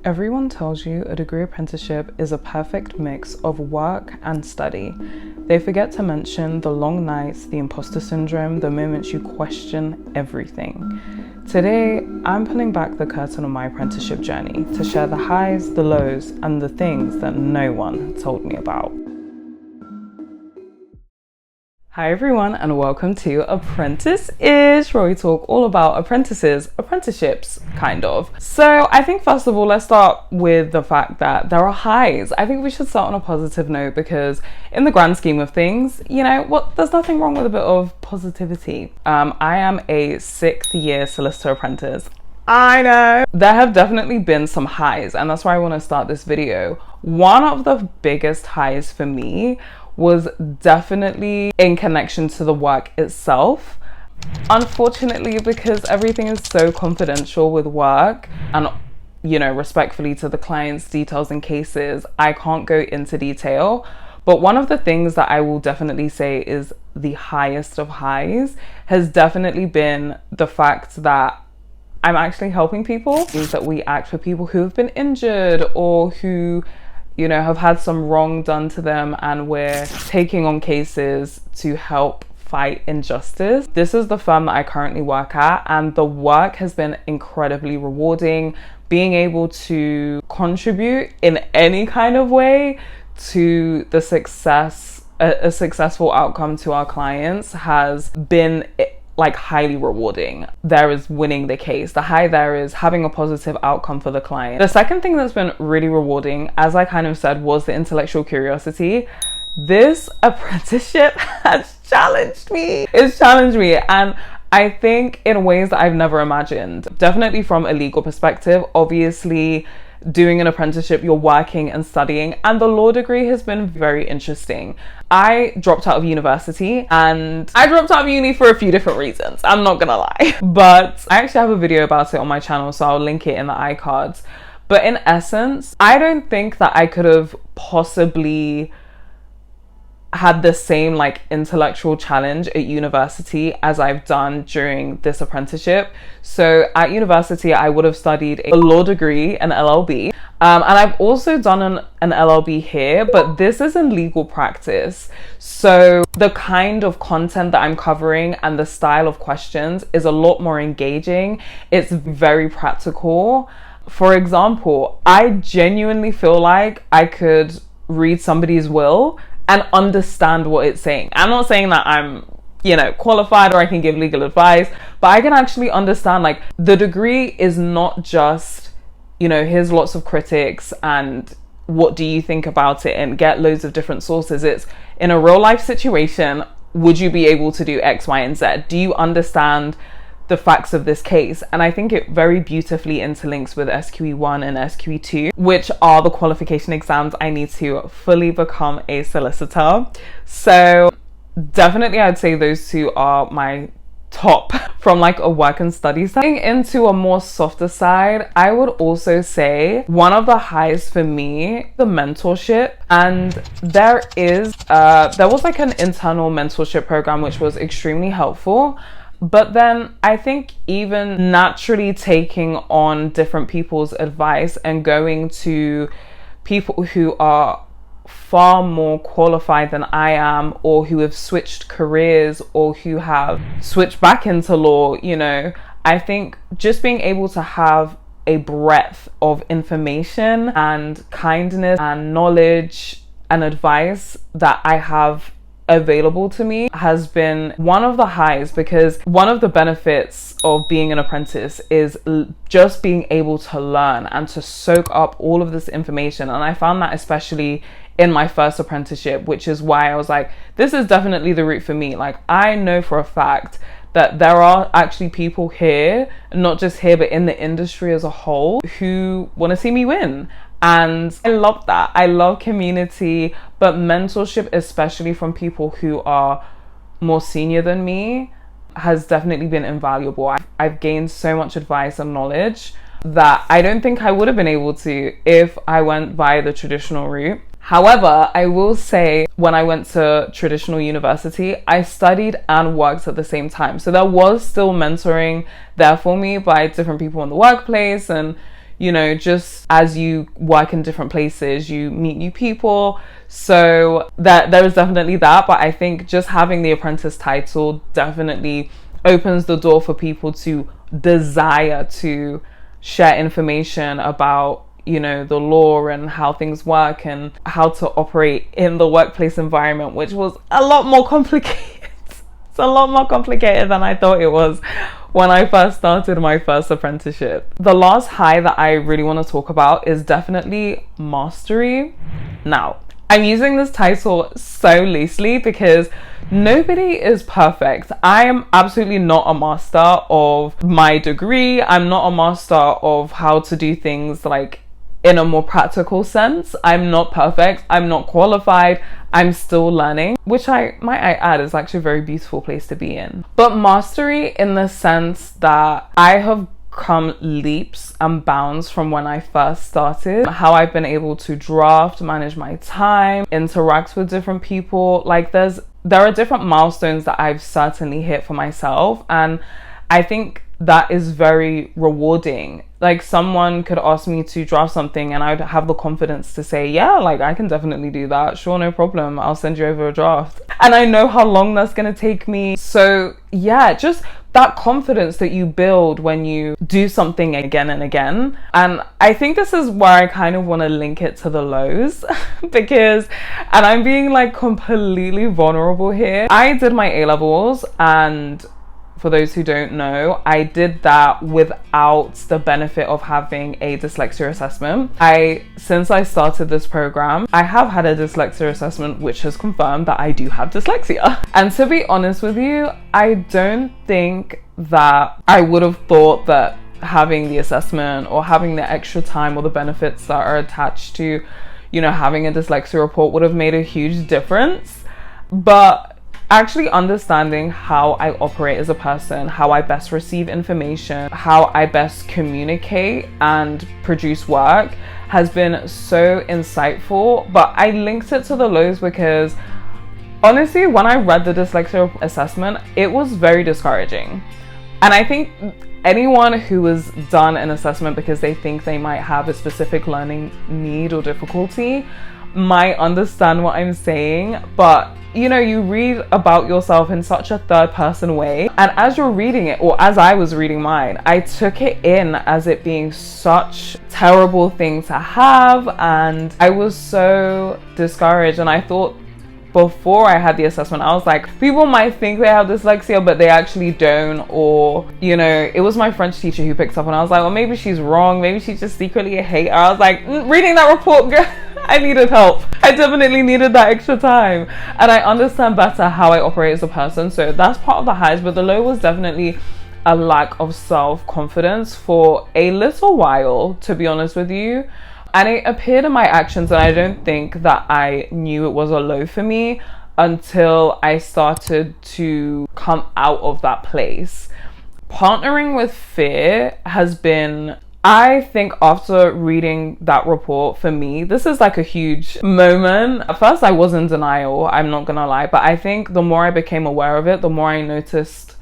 Everyone tells you a degree apprenticeship is a perfect mix of work and study. They forget to mention the long nights, the imposter syndrome, the moments you question everything. Today, I'm pulling back the curtain on my apprenticeship journey to share the highs, the lows, and the things that no one told me about. Hi everyone, and welcome to Apprenticeish, where we talk all about apprentices, apprenticeships, kind of. So I think first of all, let's start with the fact that there are highs. I think we should start on a positive note because in the grand scheme of things, there's nothing wrong with a bit of positivity. I am a 6th year solicitor apprentice. I know. There have definitely been some highs, and that's why I want to start this video. One of the biggest highs for me was definitely in connection to the work itself. Unfortunately, because everything is so confidential with work and, respectfully to the client's details and cases, I can't go into detail. But one of the things that I will definitely say is the highest of highs has definitely been the fact that I'm actually helping people. It means that we act for people who have been injured or who have had some wrong done to them, and we're taking on cases to help fight injustice. This is the firm that I currently work at, and the work has been incredibly rewarding. Being able to contribute in any kind of way to the success, a successful outcome to our clients has been highly rewarding. There is winning the case. The high there is having a positive outcome for the client. The second thing that's been really rewarding, as I kind of said, was the intellectual curiosity. This apprenticeship has challenged me. It's challenged me, and I think in ways that I've never imagined. Definitely from a legal perspective, obviously doing an apprenticeship, you're working and studying, and the law degree has been very interesting. I dropped out of university, and I dropped out of uni for a few different reasons, I'm not gonna lie. But I actually have a video about it on my channel, so I'll link it in the iCards. But in essence, I don't think that I could have possibly had the same intellectual challenge at university as I've done during this apprenticeship. So at university, I would have studied a law degree, an LLB, and I've also done an LLB here, but this is in legal practice. So the kind of content that I'm covering and the style of questions is a lot more engaging. It's very practical. For example, I genuinely feel like I could read somebody's will and understand what it's saying. I'm not saying that I'm, qualified or I can give legal advice, but I can actually understand, the degree is not just, here's lots of critics and what do you think about it and get loads of different sources. It's in a real life situation, would you be able to do X, Y, and Z? Do you understand the facts of this case? And I think it very beautifully interlinks with SQE1 and SQE2, which are the qualification exams I need to fully become a solicitor. So definitely I'd say those two are my top from a work and study side. Getting into a more softer side, I would also say one of the highs for me, the mentorship. And there was an internal mentorship program which was extremely helpful. But then I think even naturally taking on different people's advice and going to people who are far more qualified than I am, or who have switched careers or who have switched back into law, I think just being able to have a breadth of information and kindness and knowledge and advice that I have available to me has been one of the highs, because one of the benefits of being an apprentice is just being able to learn and to soak up all of this information. And I found that especially in my first apprenticeship, which is why I was like, this is definitely the route for me. I know for a fact that there are actually people here, not just here, but in the industry as a whole, who want to see me win. And I love that. I love community, but mentorship, especially from people who are more senior than me, has definitely been invaluable. I've gained so much advice and knowledge that I don't think I would have been able to if I went via the traditional route. However, I will say when I went to traditional university, I studied and worked at the same time. So there was still mentoring there for me by different people in the workplace and, you know, just as you work in different places, you meet new people. So there is definitely that. But I think just having the apprentice title definitely opens the door for people to desire to share information about, you know, the law and how things work and how to operate in the workplace environment, which was a lot more complicated. It's a lot more complicated than I thought it was when I first started my first apprenticeship. The last high that I really want to talk about is definitely mastery. Now, I'm using this title so loosely because nobody is perfect. I am absolutely not a master of my degree. I'm not a master of how to do things like in a more practical sense. I'm not perfect. I'm not qualified. I'm still learning, which I add is actually a very beautiful place to be in. But mastery in the sense that I have come leaps and bounds from when I first started. How I've been able to draft, manage my time, interact with different people. Like there are different milestones that I've certainly hit for myself, and I think that is very rewarding. Like someone could ask me to draft something and I'd have the confidence to say, yeah, like I can definitely do that. Sure, no problem. I'll send you over a draft. And I know how long that's going to take me. So yeah, just that confidence that you build when you do something again and again. And I think this is where I kind of want to link it to the lows because, and I'm being like completely vulnerable here. I did my A-levels, and for those who don't know, I did that without the benefit of having a dyslexia assessment. Since I started this program, I have had a dyslexia assessment which has confirmed that I do have dyslexia. And to be honest with you, I don't think that I would have thought that having the assessment or having the extra time or the benefits that are attached to, you know, having a dyslexia report would have made a huge difference. But actually understanding how I operate as a person, how I best receive information, how I best communicate and produce work has been so insightful. But I linked it to the lows because honestly, when I read the dyslexia assessment, it was very discouraging. And I think anyone who has done an assessment because they think they might have a specific learning need or difficulty might understand what I'm saying. But you know, you read about yourself in such a third person way, and as you're reading it, or as I was reading mine, I took it in as it being such a terrible thing to have, and I was so discouraged. And I thought before I had the assessment, I was like, people might think they have dyslexia but they actually don't. Or, you know, it was my French teacher who picked up and I was like, well, maybe she's wrong, maybe she's just secretly a hater. I was like, reading that report, girl, I needed help. I definitely needed that extra time, and I understand better how I operate as a person. So that's part of the highs. But the low was definitely a lack of self-confidence for a little while, to be honest with you. And it appeared in my actions, and I don't think that I knew it was a low for me until I started to come out of that place. Partnering with fear has been, I think, after reading that report, for me, this is like a huge moment. At first I was in denial, I'm not gonna lie, but I think the more I became aware of it, the more I noticed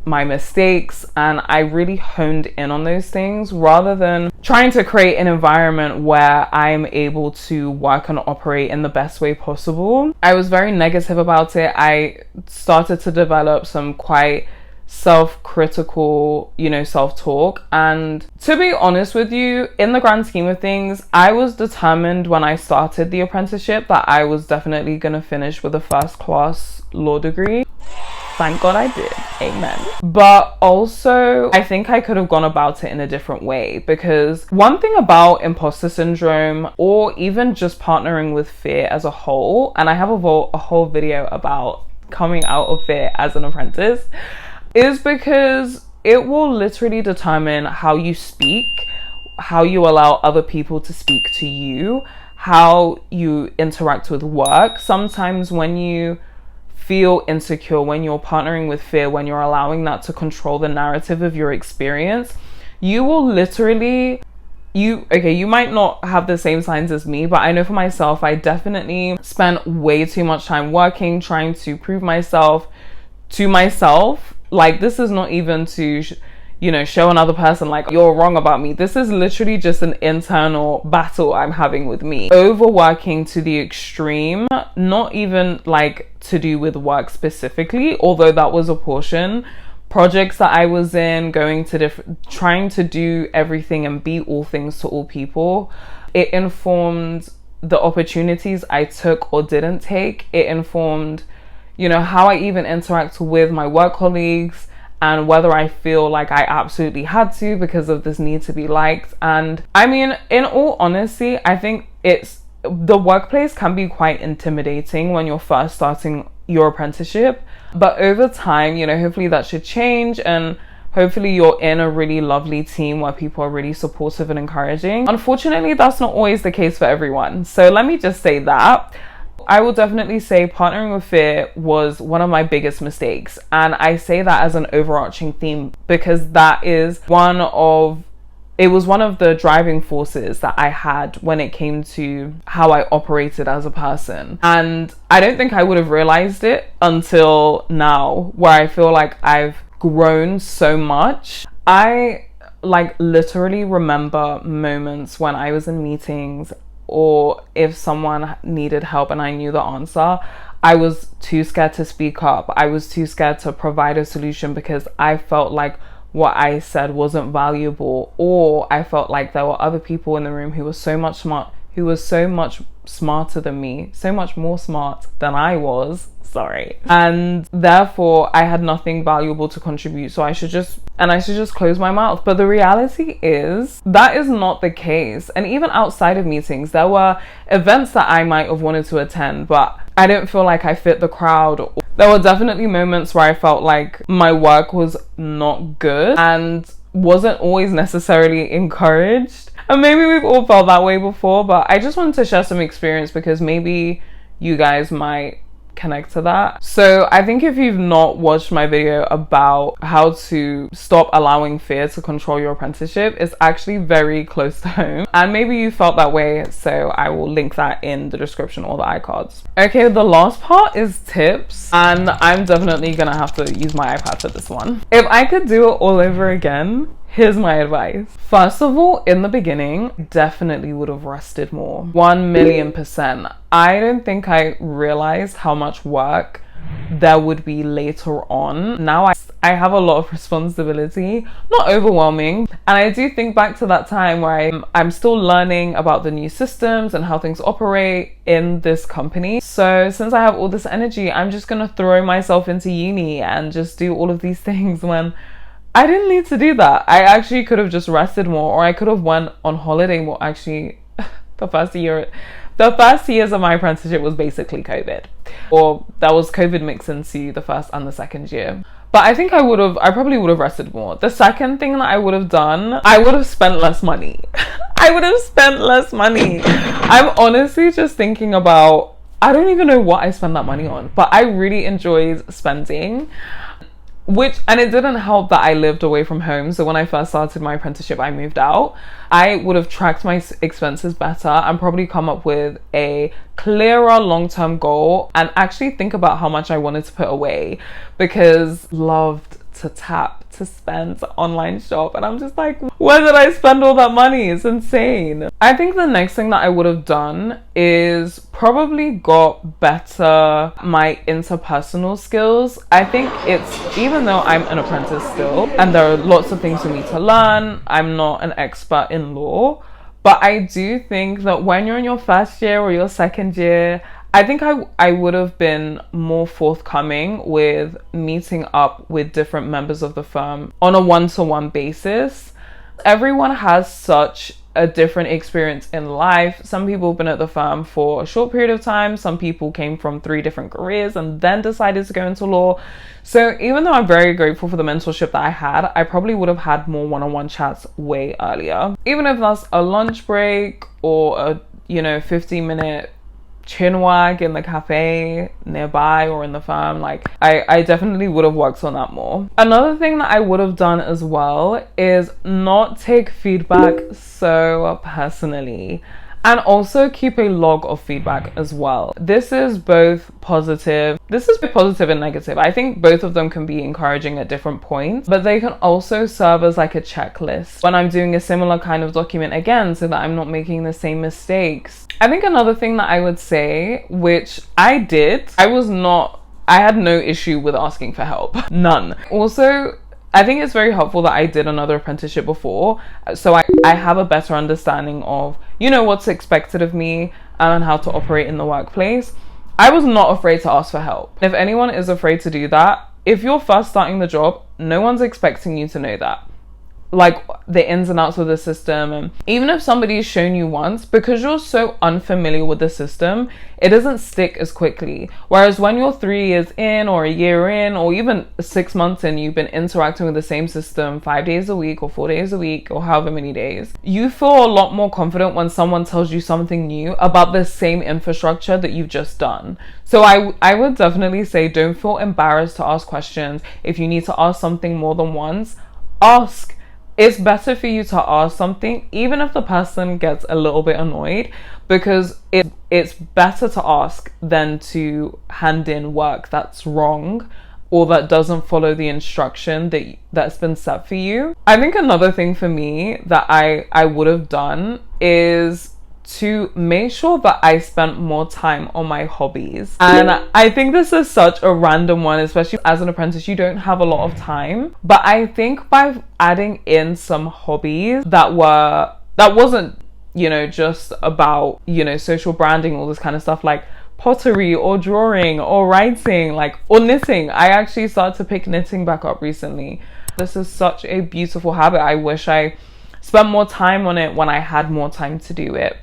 my mistakes, and I really honed in on those things rather than trying to create an environment where I'm able to work and operate in the best way possible. I was very negative about it. I started to develop some quite self-critical, you know, self-talk. And to be honest with you, in the grand scheme of things, I was determined when I started the apprenticeship that I was definitely going to finish with a first-class law degree. Thank God I did. Amen. But also, I think I could have gone about it in a different way, because one thing about imposter syndrome, or even just partnering with fear as a whole, and I have a whole video about coming out of fear as an apprentice, is because it will literally determine how you speak, how you allow other people to speak to you, how you interact with work. Sometimes when you feel insecure, when you're partnering with fear, when you're allowing that to control the narrative of your experience, you will literally, you might not have the same signs as me, but I know for myself, I definitely spent way too much time working, trying to prove myself to myself. Like, this is not even to, you know, show another person like you're wrong about me. This is literally just an internal battle I'm having with me. Overworking to the extreme, not even like to do with work specifically, although that was a portion. Projects that I was in, going to trying to do everything and be all things to all people. It informed the opportunities I took or didn't take. It informed, you know, how I even interact with my work colleagues and whether I feel like I absolutely had to because of this need to be liked. And I mean, in all honesty, I think the workplace can be quite intimidating when you're first starting your apprenticeship, but over time, you know, hopefully that should change, and hopefully you're in a really lovely team where people are really supportive and encouraging. Unfortunately, that's not always the case for everyone, so let me just say that I will definitely say partnering with fear was one of my biggest mistakes, and I say that as an overarching theme because it was one of the driving forces that I had when it came to how I operated as a person. And I don't think I would have realized it until now, where I feel like I've grown so much. I like literally remember moments when I was in meetings, or if someone needed help and I knew the answer, I was too scared to speak up. I was too scared to provide a solution because I felt like what I said wasn't valuable, or I felt like there were other people in the room who were so much smarter than me, so much more smart than I was, and therefore I had nothing valuable to contribute, so I should just close my mouth. But the reality is that is not the case. And even outside of meetings, there were events that I might have wanted to attend, but I didn't feel like I fit the crowd. There were definitely moments where I felt like my work was not good and wasn't always necessarily encouraged. And maybe we've all felt that way before, but I just wanted to share some experience because maybe you guys might connect to that. So I think if you've not watched my video about how to stop allowing fear to control your apprenticeship, it's actually very close to home, and maybe you felt that way, so I will link that in the description or the iCards. Okay, the last part is tips, and I'm definitely gonna have to use my iPad for this one. If I could do it all over again, here's my advice. First of all, in the beginning, definitely would have rested more. 1,000,000%. I don't think I realized how much work there would be later on. Now I have a lot of responsibility, not overwhelming. And I do think back to that time where I'm still learning about the new systems and how things operate in this company. So since I have all this energy, I'm just gonna throw myself into uni and just do all of these things when I didn't need to do that. I actually could have just rested more, or I could have went on holiday more. Actually, the first years of my apprenticeship was basically COVID, or that was COVID mixed into the first and the second year. But I think I probably would have rested more. The second thing that I would have done, I would have spent less money. I would have spent less money. I'm honestly just thinking about, I don't even know what I spent that money on, but I really enjoyed spending. And it didn't help that I lived away from home. So when I first started my apprenticeship, I moved out. I would have tracked my expenses better and probably come up with a clearer long-term goal and actually think about how much I wanted to put away, because loved to spend, to online shop, and I'm just like, where did I spend all that money? It's insane. I think the next thing that I would have done is probably got better my interpersonal skills. I think even though I'm an apprentice still and there are lots of things for me to learn, I'm not an expert in law, but I do think that when you're in your first year or your second year, I think I would have been more forthcoming with meeting up with different members of the firm on a one-to-one basis. Everyone has such a different experience in life. Some people have been at the firm for a short period of time. Some people came from 3 different careers and then decided to go into law. So even though I'm very grateful for the mentorship that I had, I probably would have had more one-on-one chats way earlier. Even if that's a lunch break or a 15-minute chinwag in the cafe nearby or in the firm, like I definitely would have worked on that more. Another thing that I would have done as well is not take feedback so personally. And also keep a log of feedback as well. This is both positive. This is both positive and negative. I think both of them can be encouraging at different points, but they can also serve as like a checklist when I'm doing a similar kind of document again, so that I'm not making the same mistakes. I think another thing that I would say, which I did, I had no issue with asking for help. None. Also, I think it's very helpful that I did another apprenticeship before, so I have a better understanding of, you know, what's expected of me and how to operate in the workplace. I was not afraid to ask for help. If anyone is afraid to do that, if you're first starting the job, no one's expecting you to know that, like the ins and outs of the system. And even if somebody's shown you once, because you're so unfamiliar with the system, it doesn't stick as quickly. Whereas when you're 3 years in, or a year in, or even 6 months in, you've been interacting with the same system 5 days a week or 4 days a week or however many days, you feel a lot more confident when someone tells you something new about the same infrastructure that you've just done. So I would definitely say, don't feel embarrassed to ask questions. If you need to ask something more than once, ask. It's better for you to ask something, even if the person gets a little bit annoyed, because it's better to ask than to hand in work that's wrong or that doesn't follow the instruction that's been set for you. I think another thing for me that I would have done is to make sure that I spent more time on my hobbies. And I think this is such a random one, especially as an apprentice, you don't have a lot of time. But I think by adding in some hobbies that wasn't, you know, just about, you know, social branding, all this kind of stuff, like pottery or drawing or writing, like, or knitting. I actually started to pick knitting back up recently. This is such a beautiful habit. I wish I spent more time on it when I had more time to do it.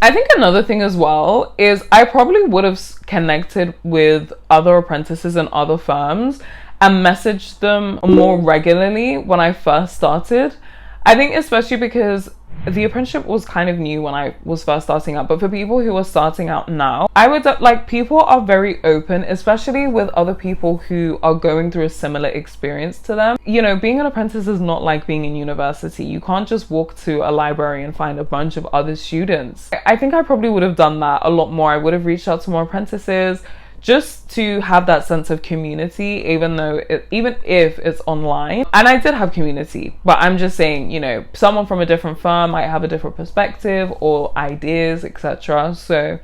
I think another thing as well is I probably would have connected with other apprentices in other firms and messaged them more regularly when I first started. I think especially because the apprenticeship was kind of new when I was first starting out, but for people who are starting out now, I would like, people are very open, especially with other people who are going through a similar experience to them. You know, being an apprentice is not like being in university. You can't just walk to a library and find a bunch of other students. I think I probably would have done that a lot more. I would have reached out to more apprentices, just to have that sense of community, even if it's online. And I did have community, but I'm just saying, you know, someone from a different firm might have a different perspective or ideas, etc. So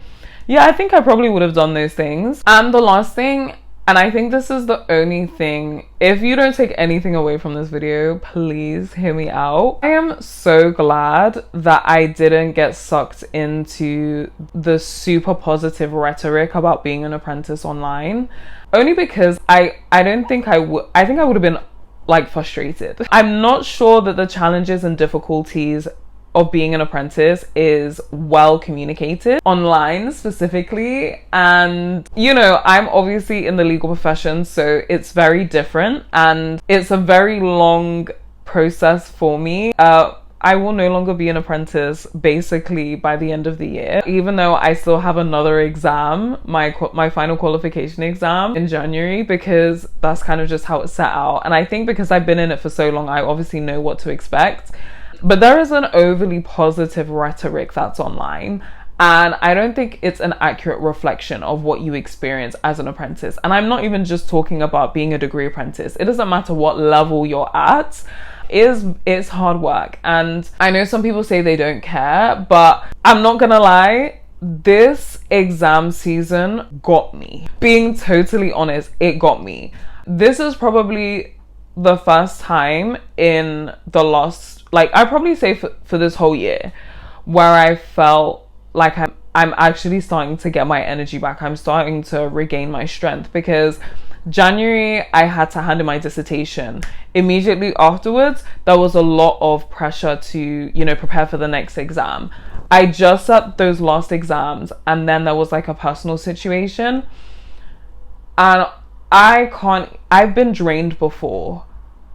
yeah, I think I probably would have done those things. And the last thing, and I think this is the only thing, if you don't take anything away from this video, please hear me out. I am so glad that I didn't get sucked into the super positive rhetoric about being an apprentice online. Only because I think I would have been like frustrated. I'm not sure that the challenges and difficulties of being an apprentice is well communicated online specifically. And you know, I'm obviously in the legal profession, so it's very different and it's a very long process for me. I will no longer be an apprentice basically by the end of the year, even though I still have another exam, my final qualification exam in January, because that's kind of just how it's set out. And I think because I've been in it for so long, I obviously know what to expect. But there is an overly positive rhetoric that's online, and I don't think it's an accurate reflection of what you experience as an apprentice. And I'm not even just talking about being a degree apprentice. It doesn't matter what level you're at. It's hard work. And I know some people say they don't care, but I'm not gonna lie, this exam season got me. Being totally honest, it got me. This is probably the first time in the last, like, I'd probably say for this whole year, where I felt like I'm actually starting to get my energy back. I'm starting to regain my strength, because January I had to hand in my dissertation. Immediately afterwards, there was a lot of pressure to, you know, prepare for the next exam. I just sat those last exams, and then there was like a personal situation, and I've been drained before.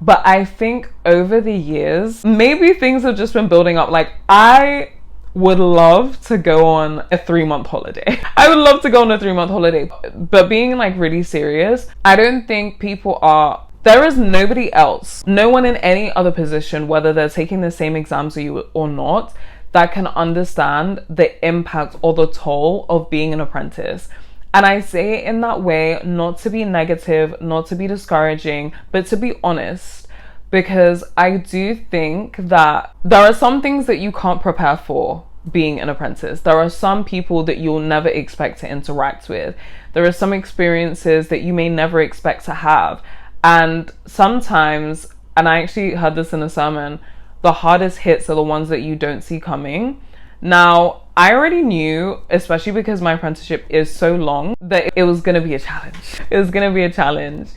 But I think over the years, maybe things have just been building up. Like, I would love to go on a 3-month holiday. I would love to go on a 3-month holiday. But being like really serious, I don't think there is nobody else, no one in any other position, whether they're taking the same exams as you or not, that can understand the impact or the toll of being an apprentice. And I say it in that way, not to be negative, not to be discouraging, but to be honest, because I do think that there are some things that you can't prepare for being an apprentice. There are some people that you'll never expect to interact with. There are some experiences that you may never expect to have. And sometimes, and I actually heard this in a sermon, the hardest hits are the ones that you don't see coming. Now, I already knew, especially because my apprenticeship is so long, that it was going to be a challenge. It was going to be a challenge.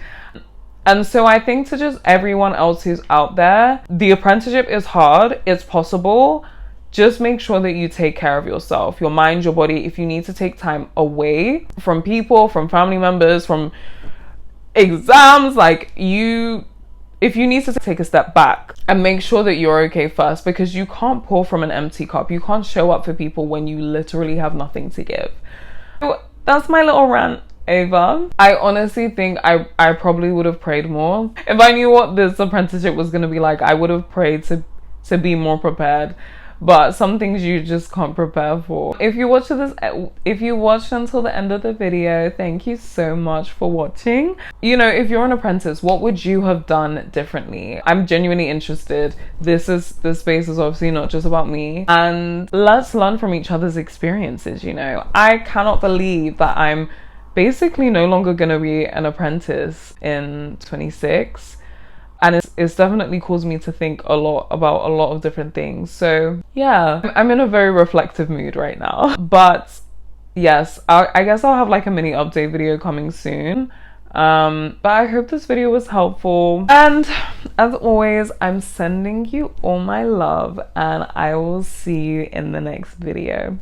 And so I think to just everyone else who's out there, the apprenticeship is hard, it's possible. Just make sure that you take care of yourself, your mind, your body. If you need to take time away from people, from family members, from exams, if you need to take a step back and make sure that you're okay first, because you can't pour from an empty cup. You can't show up for people when you literally have nothing to give. So that's my little rant, Ava. I honestly think I probably would have prayed more. If I knew what this apprenticeship was going to be like, I would have prayed to be more prepared. But some things you just can't prepare for. If you watched until the end of the video, thank you so much for watching. You know, if you're an apprentice, what would you have done differently? I'm genuinely interested. This space is obviously not just about me, and let's learn from each other's experiences. You know, I cannot believe that I'm basically no longer gonna be an apprentice in 26. And it's definitely caused me to think a lot about a lot of different things. So yeah, I'm in a very reflective mood right now. But yes, I guess I'll have like a mini update video coming soon. But I hope this video was helpful. And as always, I'm sending you all my love, and I will see you in the next video.